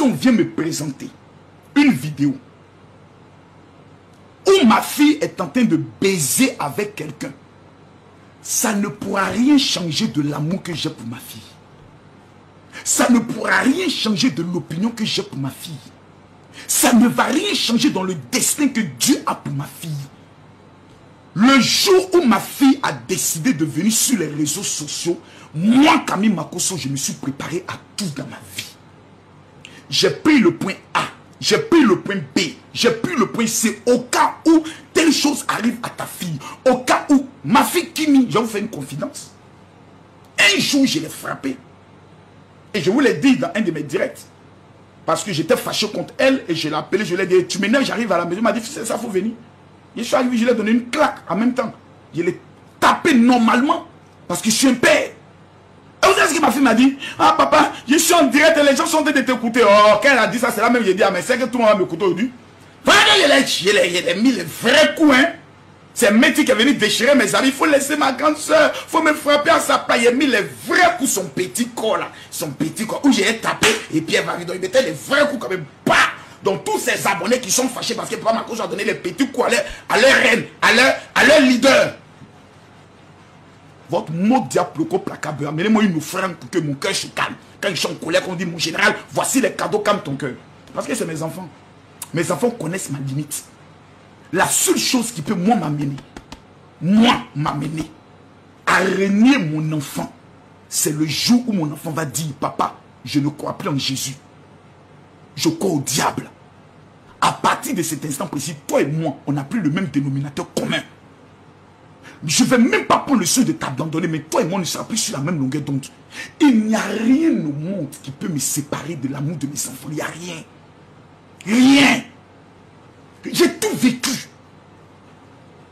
on vient me présenter une vidéo où ma fille est en train de baiser avec quelqu'un, ça ne pourra rien changer de l'amour que j'ai pour ma fille. Ça ne pourra rien changer de l'opinion que j'ai pour ma fille. Ça ne va rien changer dans le destin que Dieu a pour ma fille. Le jour où ma fille a décidé de venir sur les réseaux sociaux, moi, Camille Makosso, je me suis préparé à tout dans ma vie. J'ai pris le point A, j'ai pris le point B, j'ai pris le point C, au cas où telle chose arrive à ta fille, au cas où ma fille Kimi, je vais vous faire une confidence. Un jour, je l'ai frappée. Et je vous l'ai dit dans un de mes directs. Parce que j'étais fâché contre elle et je l'ai appelé, je lui ai dit, tu m'énerves, j'arrive à la maison. Elle m'a dit, c'est ça, il faut venir. Je suis arrivé, je lui ai donné une claque en même temps. Je l'ai tapé normalement parce que je suis un père. Et vous savez ce que ma fille m'a dit? Ah papa, je suis en direct et les gens sont en train de t'écouter. Oh, quand elle a dit ça, c'est là même, j'ai dit, ah mais c'est que tout le monde va m'écouter aujourd'hui. Voilà, il a mis les vrais coups, hein. C'est un mec qui est venu déchirer mes amis. Il faut laisser ma grande soeur. Il faut me frapper à sa place. Il a mis les vrais coups, son petit corps là. Son petit corps. Où j'ai tapé. Et puis elle va il mettait les vrais coups quand même. Bah! Donc tous ces abonnés qui sont fâchés parce que Papa Makosso a donné les petits coups à leur reine, à leur leader. Votre mot diabloco placable. Amenez-moi une offrande pour que mon cœur se calme. Quand ils sont en colère, on dit mon général, voici les cadeaux, calme ton cœur. Parce que c'est mes enfants. Mes enfants connaissent ma limite. La seule chose qui peut m'amener à régner mon enfant, c'est le jour où mon enfant va dire, papa, je ne crois plus en Jésus. Je crois au diable. À partir de cet instant précis, toi et moi, on n'a plus le même dénominateur commun. Je ne vais même pas prendre le soin de t'abandonner, mais toi et moi, on ne sera plus sur la même longueur d'onde. Il n'y a rien au monde qui peut me séparer de l'amour de mes enfants. Il n'y a rien. Rien. J'ai tout vécu.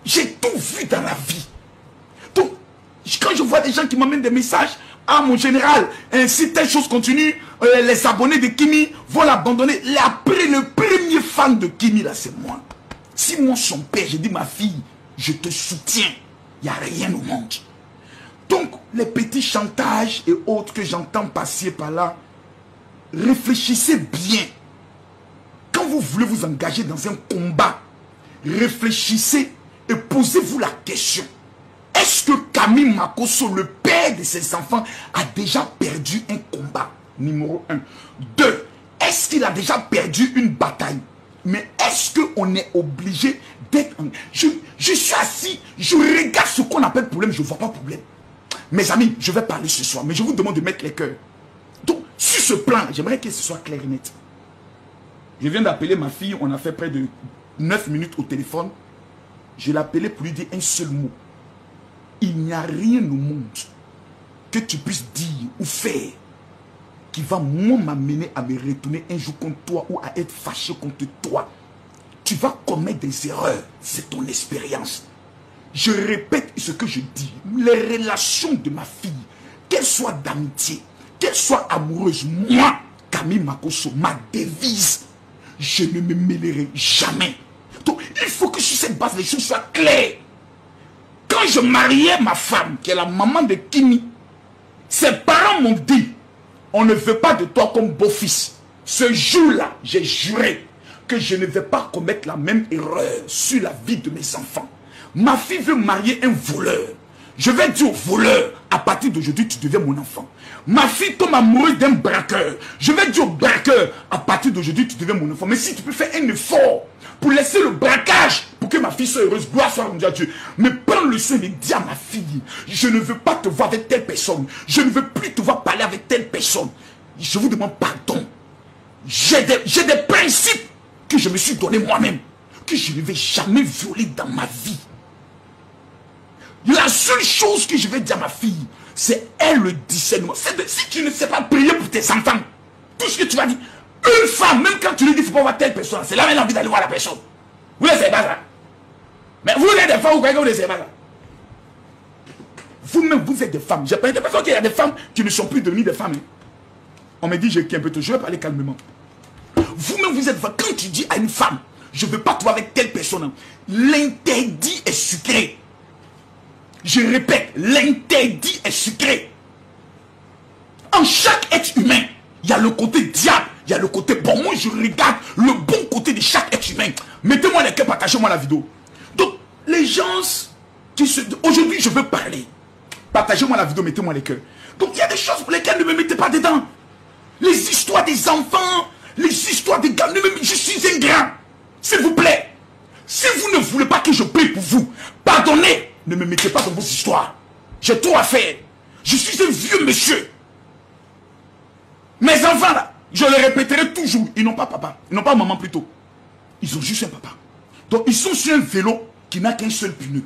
J'ai tout vu dans la vie. Donc, quand je vois des gens qui m'amènent des messages, ah mon général, si telle chose continue, les abonnés de Kimi vont l'abandonner. Après, le premier fan de Kimi, là, c'est moi. Si moi, son père, j'ai dit, ma fille, je te soutiens. Il n'y a rien au monde. Donc, les petits chantages et autres que j'entends passer par là, réfléchissez bien. Quand vous voulez vous engager dans un combat, réfléchissez et posez-vous la question. Est-ce que Camille Makosso, le père de ses enfants, a déjà perdu un combat? Numéro 1. 2. Est-ce qu'il a déjà perdu une bataille? Mais est-ce qu'on est obligé d'être... Je suis assis, je regarde ce qu'on appelle problème, je ne vois pas problème. Mes amis, je vais parler ce soir, mais je vous demande de mettre les cœurs. Donc, sur ce plan, j'aimerais que ce soit clair et net. Je viens d'appeler ma fille, on a fait près de 9 minutes au téléphone. Je l'ai appelé pour lui dire un seul mot. Il n'y a rien au monde que tu puisses dire ou faire qui va moi m'amener à me retourner un jour contre toi ou à être fâché contre toi. Tu vas commettre des erreurs. C'est ton expérience. Je répète ce que je dis. Les relations de ma fille, qu'elles soient d'amitié, qu'elles soient amoureuses, moi, Camille Makosso, ma devise, je ne me mêlerai jamais. Donc, il faut que sur cette base, les choses soient claires. Quand je mariais ma femme, qui est la maman de Kimi, ses parents m'ont dit, on ne veut pas de toi comme beau-fils. Ce jour-là, j'ai juré que je ne vais pas commettre la même erreur sur la vie de mes enfants. Ma fille veut marier un voleur. Je vais dire au voleur, à partir d'aujourd'hui, tu deviens mon enfant. Ma fille tombe amoureuse d'un braqueur. Je vais dire au braqueur, à partir d'aujourd'hui, tu deviens mon enfant. Mais si tu peux faire un effort pour laisser le braquage, pour que ma fille soit heureuse, gloire soit rendue à Dieu. Mais prends le soin de dire à ma fille, je ne veux pas te voir avec telle personne. Je ne veux plus te voir parler avec telle personne. Je vous demande pardon. J'ai des principes que je me suis donné moi-même, que je ne vais jamais violer dans ma vie. La seule chose que je vais dire à ma fille, c'est elle le discernement. Si tu ne sais pas prier pour tes enfants, tout ce que tu vas dire, une femme, même quand tu lui dis qu'il ne faut pas voir telle personne, c'est là même l'envie d'aller voir la personne. Vous ne savez pas ça. Mais vous êtes des femmes, vous croyez que vous ne savez pas ça. Vous-même, vous êtes des femmes. J'ai pas l'impression qu'il y a des femmes qui ne sont plus devenues des femmes. On me dit, j'ai un peu tôt, je vais parler calmement. Vous-même, vous êtes femmes. Quand tu dis à une femme, je ne veux pas te voir avec telle personne, l'interdit est sucré. Je répète, l'interdit est sucré. En chaque être humain, il y a le côté diable, il Il y a le côté bon. Moi, je regarde le bon côté de chaque être humain. Mettez-moi les cœurs, partagez-moi la vidéo. Donc, les gens qui se... Aujourd'hui, je veux parler. Partagez-moi la vidéo, mettez-moi les cœurs. Donc, il y a des choses pour lesquelles ne me mettez pas dedans. Les histoires des enfants, les histoires des gars, je suis un grand. S'il vous plaît. Si vous ne voulez pas que je prie pour vous, pardonnez. Ne me mettez pas dans vos histoires. J'ai tout à faire. Je suis un vieux monsieur. Mes enfants là, je le répéterai toujours, ils n'ont pas papa, ils n'ont pas maman plutôt. Ils ont juste un papa. Donc ils sont sur un vélo qui n'a qu'un seul pneu.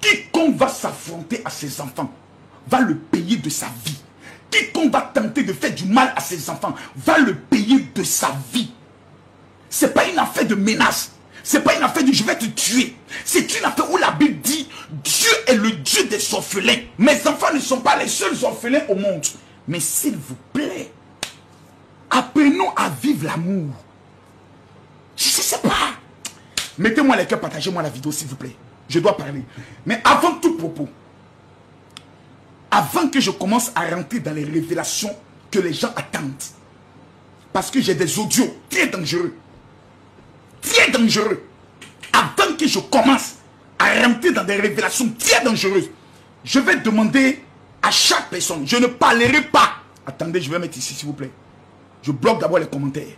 Quiconque va s'affronter à ses enfants va le payer de sa vie. Quiconque va tenter de faire du mal à ses enfants va le payer de sa vie. Ce n'est pas une affaire de menace. Ce n'est pas une affaire de je vais te tuer. C'est une affaire où la Bible dit Dieu est le Dieu des orphelins. Mes enfants ne sont pas les seuls orphelins au monde. Mais s'il vous plaît, apprenons à vivre l'amour. Je ne sais pas. Mettez-moi les cœurs, partagez-moi la vidéo s'il vous plaît. Je dois parler. Mais avant tout propos, avant que je commence à rentrer dans les révélations que les gens attendent, parce que j'ai des audios très dangereux, avant que je commence à rentrer dans des révélations très dangereuses, je vais demander à chaque personne, je ne parlerai pas. Attendez, je vais mettre ici s'il vous plaît. Je bloque d'abord les commentaires.